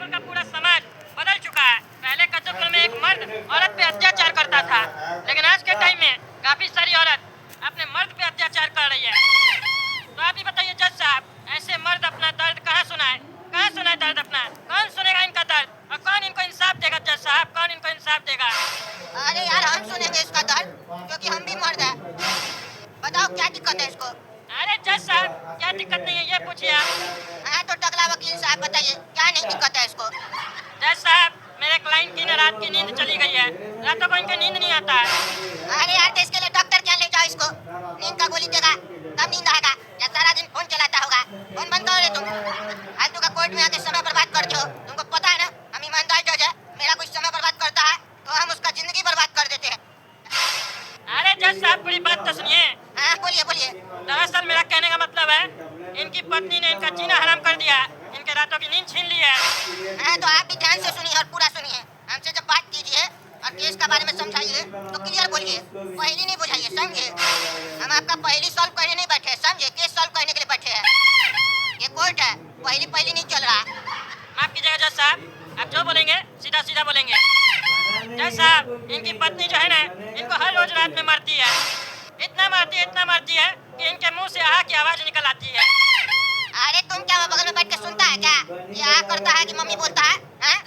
कद्दूपुर का पूरा समाज बदल चुका है। पहले कद्दूपुर में एक मर्द औरत पे अत्याचार करता था, लेकिन आज के टाइम में काफी सारी औरत अपने मर्द पे अत्याचार कर रही है। तो आप ही बताइए जज साहब, ऐसे मर्द अपना दर्द कहाँ सुनाए? कहाँ सुनाए दर्द अपना? कौन सुनेगा इनका दर्द और कौन इनको इंसाफ देगा? जज साहब, कौन इनको इंसाफ देगा? अरे यार, हम सुनेंगे इसका दर्द क्योंकि हम भी मर्द हैं। बताओ क्या दिक्कत है इसको? अरे जज साहब, क्या दिक्कत नहीं है ये पूछिए आप। हाँ तो टकला वकील साहब बताइए क्या नहीं दिक्कत है इसको? जज साहब, मेरे क्लाइंट की न रात की नींद चली गई है, रातों को इनकी नींद नहीं आता है। अरे यार, तो इसके लिए डॉक्टर क्या ले जाओ इसको, नींद का गोली देगा तब नींद आएगा। या सारा दिन फोन चलाता होगा? फोन बंद करो रे तुम। फालतू का कोर्ट में आके समय बर्बाद करते हो। तुमको पता है ना हम ईमानदार जज है, मेरा कुछ समय बर्बाद करता है तो हम उसका जिंदगी बर्बाद कर देते हैं। अरे जज साहब, पूरी बात तो सुनिए। हाँ बोलिए बोलिए। दरअसल मेरा कहने का मतलब है, इनकी पत्नी ने इनका जीना हराम कर दिया, इनके रातों की नींद छीन ली है। हाँ तो आप भी ध्यान से सुनिए और पूरा सुनिए। हमसे जब बात कीजिए और केस के बारे में समझाइए तो क्लियर बोलिए, पहली नहीं बुझाइए, समझे? हम आपका पहली सॉल्व करने नहीं बैठे हैं, समझे? केस सॉल्व करने के लिए बैठे हैं। ये कोर्ट है, पहली नहीं चल रहा। माफ कीजिएगा जज साहब, आप जो बोलेंगे सीधा सीधा बोलेंगे। जज साहब, इनकी पत्नी जो है ना, इनको हर रोज रात में मारती है। इतना मारती है कि इनके मुंह से आह की आवाज निकल आती है। अरे तुम क्या वो बगल में बैठ के सुनता है क्या? ये आ करता है कि मम्मी बोलता है? हैं?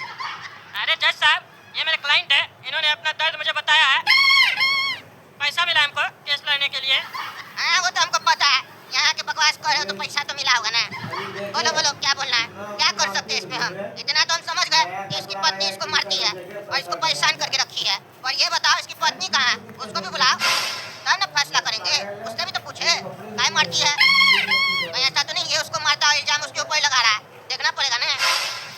अरे जज साहब, ये मेरे क्लाइंट है, इन्होंने अपना दर्द मुझे बताया है। पैसा मिला हमको केस लड़ने के लिए। हाँ वो तो हमको पता है, यहाँ के बकवास कर रहे हो तो पैसा तो मिला होगा ना। बोलो बोलो क्या बोलना है, क्या कर सकते हैं इसमें हम? इतना तो हम समझ गए कि इसकी पत्नी इसको मारती है और इसको परेशान करके रखी है। और ये बताओ इसकी पत्नी कहाँ है? उसको भी बुलाओ तब ना फैसला करेंगे। उससे भी तो पूछे काय मारती है। कहीं ऐसा तो नहीं ये उसको मारता और इल्जाम उसके ऊपर लगा रहा है? देखना पड़ेगा ना।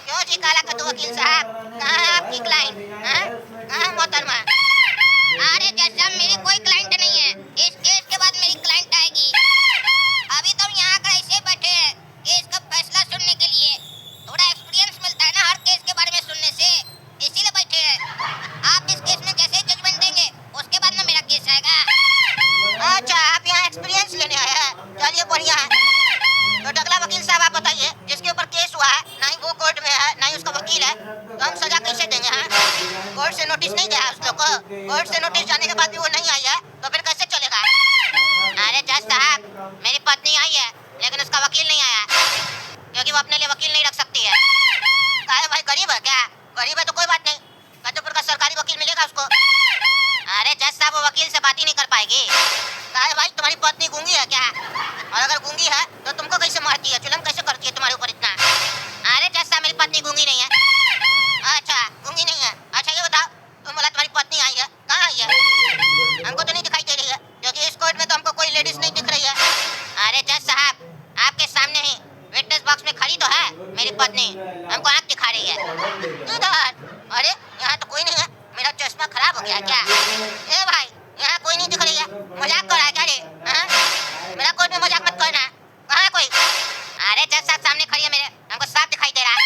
क्यों जी काला कद्दू वकील साहब, कहाँ है आपकी क्लाइंट? कहाँ है मोहतरमा? अरे जैसा मेरी कोई क्लाइंट नहीं है, इस केस के बाद मेरी क्लाइंट आएगी। अभी तो यहाँ आकर ऐसे बैठे हैं केस का फैसला सुनने के लिए। थोड़ा एक्सपीरियंस मिलता है ना हर केस के बारे में सुनने से, इसीलिए बैठे हैं। आप इस केस में जैसे जजमेंट देंगे उसके बाद ना मेरा केस आएगा। अच्छा, आप यहाँ एक्सपीरियंस लेने आए हैं, चलिए बढ़िया है। तो डगला वकील साहब आप बताइए, जिसके ऊपर केस हुआ है ना ही वो कोर्ट में है ना ही उसका वकील है, तो हम सजा कैसे देंगे? हैं? कोर्ट से नोटिस नहीं गया उस लोग को? कोर्ट से नोटिस जाने के बाद भी वो नहीं आई है तो फिर कैसे चलेगा? अरे जज साहब, मेरी पत्नी आई है लेकिन उसका वकील नहीं आया क्योंकि वो अपने लिए वकील नहीं रख सकती है। काहे भाई, गरीब है क्या? गरीब है तो कोई बात नहीं, कद्दूपुर का सरकारी वकील मिलेगा उसको। अरे जज साहब, वो वकील से बात ही नहीं कर पाएगी। काहे भाई, तुम्हारी पत्नी गूंगी है क्या? और अगर गूंगी है तो तुमको कैसे मारती है, जुल्म कैसे करती है तुम्हारे ऊपर इतना? अरे जज साहब, मेरी पत्नी गूंगी नहीं है। अच्छा गूंगी नहीं है, अच्छा ये बताओ, तुम बोला तुम्हारी पत्नी आई है, कहाँ आई है? हमको तो नहीं दिखाई दे रही है क्योंकि इस कोर्ट में तो हमको कोई लेडीज नहीं दिख रही है। अरे जज साहब, आपके सामने ही विटनेस बॉक्स में खड़ी तो है मेरी पत्नी, हमको आँख दिखा रही है। इधर, अरे यहाँ तो कोई नहीं है, मेरा चश्मा खराब हो गया है क्या? ए भाई, यहाँ कोई नहीं दिख रही है, मजाक कर रहा है क्या रे? हाँ? मेरा कोर्ट में मजाक मत करना, कहाँ है कोई? अरे जज साहब सामने खड़ी है मेरे, हमको साफ दिखाई दे रहा है।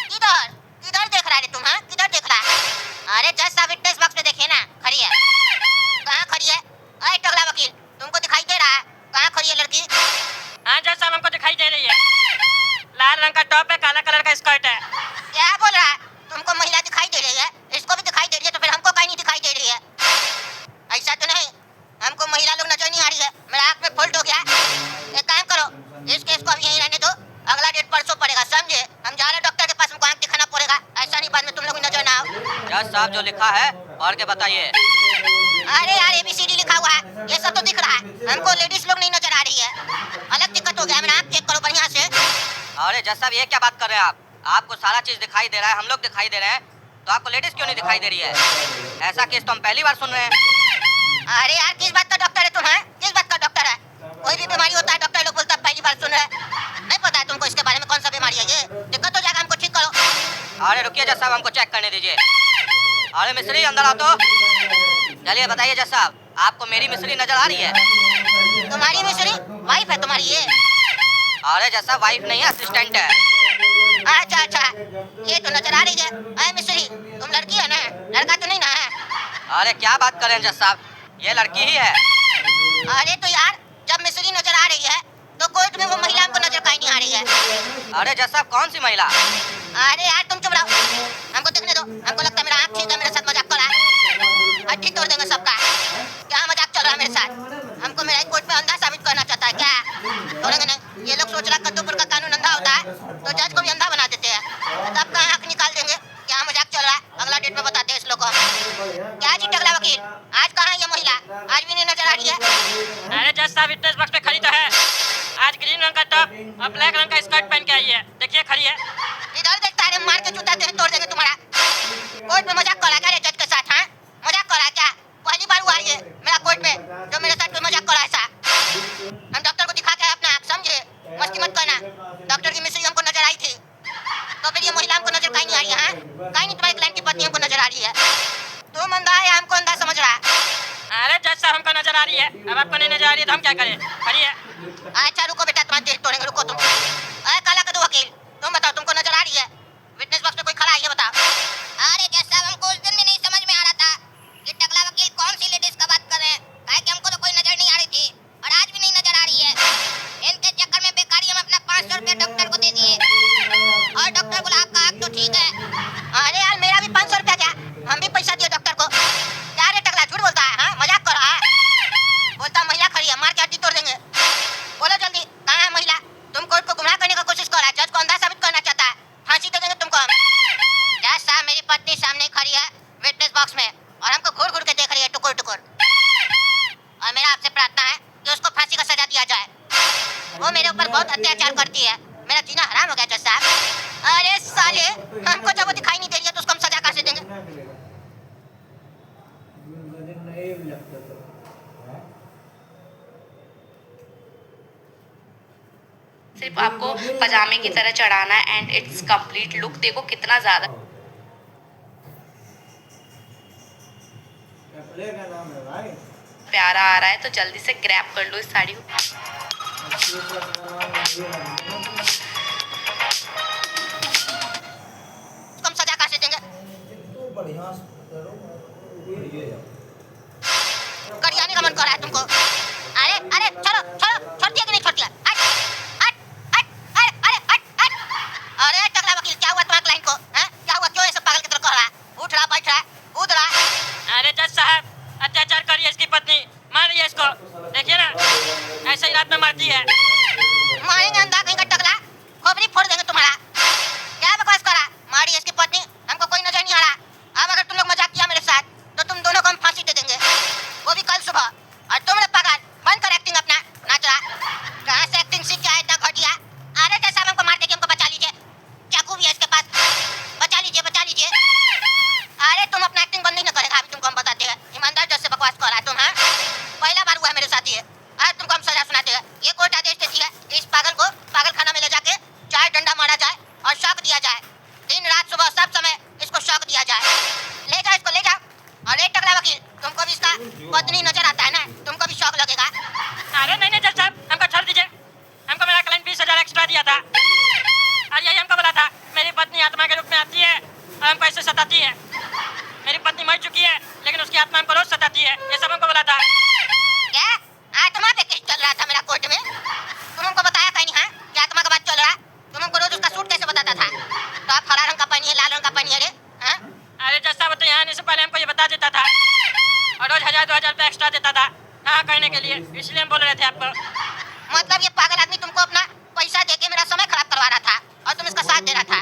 किधर किधर देख रहा है रे तुम? हाँ किधर देख रहा है? अरे जज साहब विटनेस बॉक्स में देखिए ना, खड़ी है। कहाँ खड़ी है? अरे टगला वकील, तुमको दिखाई दे रहा है कहाँ खड़ी है लड़की? हाँ जज साहब, हमको दिखाई दे रही है। लाल रंग का टॉप है, काला कलर का स्कर्ट है। क्या बोल रहा है? तुमको महिला दिखाई दे रही है, इसको भी दिखाई दे रही है, तो फिर हमको कहीं नहीं दिखाई दे रही है? ऐसा तो नहीं, हमको महिला लोग नजर नहीं आ रही है, मेरा आँख में फॉल्ट हो गया। एक काम करो, इस केस को अभी यहीं रहने दो, अगला डेट परसों पड़ेगा, समझे? हम जा रहे हैं डॉक्टर के पास, हमको आँख दिखाना पड़ेगा, ऐसा नहीं बाद में तुम लोग नजर ना आओ। जज साहब जो लिखा है पढ़ के बताइए। अरे यार ABCD लिखा हुआ है, ये सब तो दिख रहा है, हमको लेडीज लोग नहीं नजर आ रही है। अलग दिक्कत हो गया, मेरा आँख चेक करो बढ़िया से। अरे जज साहब ये क्या बात कर रहे हैं आप? आपको सारा चीज दिखाई दे रहा है, हम लोग दिखाई दे रहे हैं, तो आपको लेडीज क्यों नहीं दिखाई दे रही है? ऐसा केस तो हम पहली बार सुन रहे हैं। अरे यार, किस बात का डॉक्टर है तुम? हैं? किस बात का डॉक्टर है? कोई भी बीमारी होता है डॉक्टर लोग बोलता है पहली बार सुन रहे हैं। नहीं पता है तुमको इसके बारे में, कौन सा बीमारी है ये? दिक्कत हो जाएगा, हमको ठीक करो। अरे रुकिए जज साहब, हमको चेक करने दीजिए। अरे मिस्त्री अंदर आओ तो। चलिए बताइए जज साहब, आपको मेरी मिस्त्री नजर आ रही है? तुम्हारी मिस्री वाइफ है तुम्हारी ये? अरे जज साहब वाइफ नहीं है, असिस्टेंट है। अच्छा अच्छा, ये तो नजर आ रही है। अरे मिस्री, तुम लड़की है ना, लड़का तो नहीं ना है? अरे क्या बात कर रहे हैं जज साहब, ये लड़की ही है। अरे तो यार, जब मिस्री नजर आ रही है तो कोर्ट में वो महिला हमको नजर कहीं नहीं आ रही है। अरे जज साहब कौन सी महिला? अरे यार, तुम हमको लगता है मेरा आँख ठीक है, मेरे साथ मजाक कर रहा है। हड्डी तोड़ देंगे सबका। क्या मजाक चल रहा है मेरे साथ? हमको मेरा कोर्ट में अंधा साबित करना चाहता है क्या? तोड़ेंगे नहीं। ये लोग सोच रहा कद्दूपुर का कानून अंधा होता है तो जज को भी अंधा बना देते हैं। तब कहाँ आँख निकाल देंगे? क्या मजाक चल रहा है? अगला डेट में बताते हैं इस लोग को। क्या जी टकला वकील, आज कहाँ है ये महिला? आज भी नहीं नजर आ रही है। अरे जज साहब विटनेस बॉक्स पे खड़ी तो है। आज ग्रीन रंग का टॉप और ब्लैक रंग का स्कर्ट पहन के आई है, देखिए खड़ी है। इधर देखता है, मार के जूता तोड़ देंगे तुम्हारा। कोर्ट में मजाक कर रहा क्या रे जज के साथ? हाँ, मजाक कर रहा क्या? पहली बार हुआ है मेरा कोर्ट में जो मेरे साथ कोई मजाक कर रहा है ऐसा। हम डॉक्टर को दिखा के आए अपना आँख, समझे? मस्ती मत करना। डॉक्टर की मिस्री हमको नजर आई थी, तो फिर ये महिला हमको नजर कहीं नहीं आ रही है? कहीं नहीं, तुम्हारी क्लाइंट की पत्नी हमको नजर आ रही है। तुम अंधा है, हमको अंधा समझ रहा है। अरे जज साहब हमको नजर आ रही है, अब आपको नहीं नजर आ रही है तो हम क्या करें? खड़ी है। अच्छा रुको बेटा, तुम्हारा दिल तोड़ेंगे, रुको तुम। अरे काला कद्दू वकील, तुम बताओ तुमको नजर आ रही है? विटनेस बॉक्स पे कोई खड़ा है ये बताओ। अरे जज साहब, हमको उस दिन भी नहीं समझ में आ रहा था कि टकला वकील कौन सी लेडीज का बात कर रहे हैं। काहे कि हमको तो कोई नजर नहीं आ रही थी और आज भी नहीं नजर आ रही है। इनके चक्कर में बेकारी हम अपना 500 रुपया डॉक्टर को दे दिए और डॉक्टर बोला आपका आँख तो ठीक है। अरे यार मेरा भी 500 रुपया क्या, हम भी पैसा दिए डॉक्टर को। क्या रे टकला, झूठ बोलता है? हाँ, मजाक कर रहा है। बोलता महिला खड़ी है, मार के हड्डी तोड़ देंगे। बोलो जल्दी, कहाँ है महिला? तुम कोर्ट को गुमराह करने का कोशिश कर रहा है, जज को अंधा साबित करना चाहता है। फांसी दे देंगे तुमको हम। जज साहब, मेरी पत्नी सामने खड़ी है विटनेस बॉक्स में और हमको घूर घूर के देख रही है टुकुर टुकुर। और मेरा आपसे प्रार्थना है कि उसको फांसी का सजा दिया जाए। वो मेरे ऊपर बहुत अत्याचार करती है, मेरा जीना हराम हो गया जज साहब। अरे साले, हमको जब वो दिखाई नहीं दे रही है तो उसको हम सजा कैसे देंगे? सिर्फ आपको पजामे की तरह चढ़ाना है एंड इट्स कंप्लीट लुक देखो कितना ज्यादा प्यारा आ रहा है। तो जल्दी से ग्रैब कर लो इस साड़ी को। हम सजा कैसे देंगे? करियाने का मन कर रहा है तुमको? अरे अरे छोड़ो छोड़ो, छोड़ दिया कि नहीं छोड़ दिया? हट हट हट, अरे अरे हट हट। अरे टकला वकील, क्या हुआ तुम्हारे क्लाइंट को? हैं, क्या हुआ? क्यों ऐसे पागल की तरह कर रहा है? उठ रहा, बैठ रहा, कूद रहा। अरे जज साहब, अत्याचार कर रही है इसकी पत्नी, मार रही है इसको, देखिए ना ऐसे ही रात में मारती है। मारेंगे अंधा कहीं का टकला, खोपड़ी फोड़ देंगे तुम्हारा। क्या बकवास कर रहा? मारी इसकी पत्नी, हमको कोई नजर नहीं आ रहा। अब अगर तुम लोग मजाक किया मेरे साथ तो तुम दोनों को हम फांसी दे देंगे, वो भी कल सुबह। और तुम लोग पागल, बंद कर एक्टिंग अपना, नाच रहा। कहाँ से एक्टिंग सीख के आया इतना घटिया? अरे जैसा हमको मार देके हमको बचा लीजिए, चाकू भी है इसके पास, बचा लीजिए बचा लीजिए। अरे तुम अपना एक्टिंग बंद नहीं करेगा, अभी तुमको हम बताते हैं। ईमानदार जज से बकवास कर रहा है तुम? हाँ, पहला बार हुआ है मेरे साथ ये। आज तुमको हम सजा सुनाते हैं। ये कोर्ट आदेश देती है इस पागल को पागल खाना में ले जाके 4 डंडा मारा जाए और शॉक दिया जाए। दिन रात सुबह सब समय इसको शॉक दिया जाए। ले जाओ इसको, ले जाओ। और एक टकला वकील, तुमको भी इसका पत्नी नजर आता है ना, तुमको भी शॉक लगेगा। अरे नहीं नहीं जज साहब, हमको छोड़ दीजिए। हमको मेरा क्लाइंट 20,000 एक्स्ट्रा दिया था और यही हमको बोला था मेरी पत्नी आत्मा के रूप में आती है और हमको ऐसे सताती है। मेरी पत्नी मर चुकी है लेकिन उसकी आत्मा हमको रोज सताती है, ये सब हमको बोला था। क्या आत्मा पे केस चल रहा था मेरा कोर्ट में? तुम हमको बताया कहीं नहीं? हाँ, क्या आत्मा का बात चल रहा? तुम हमको रोज उसका सूट कैसे बताता था? तो आप हरा रंग का पहनिए, लाल रंग का पहनिए रे। हाँ, अरे जज साहब तो यहाँ आने से पहले हमको ये बता देता था और रोज 1,000-2,000 रुपये एक्स्ट्रा देता था हाँ कहने के लिए, इसलिए हम बोल रहे थे आपको। मतलब ये पागल आदमी तुमको अपना पैसा देके मेरा समय खराब करवा रहा था और तुम इसका साथ दे रहा था।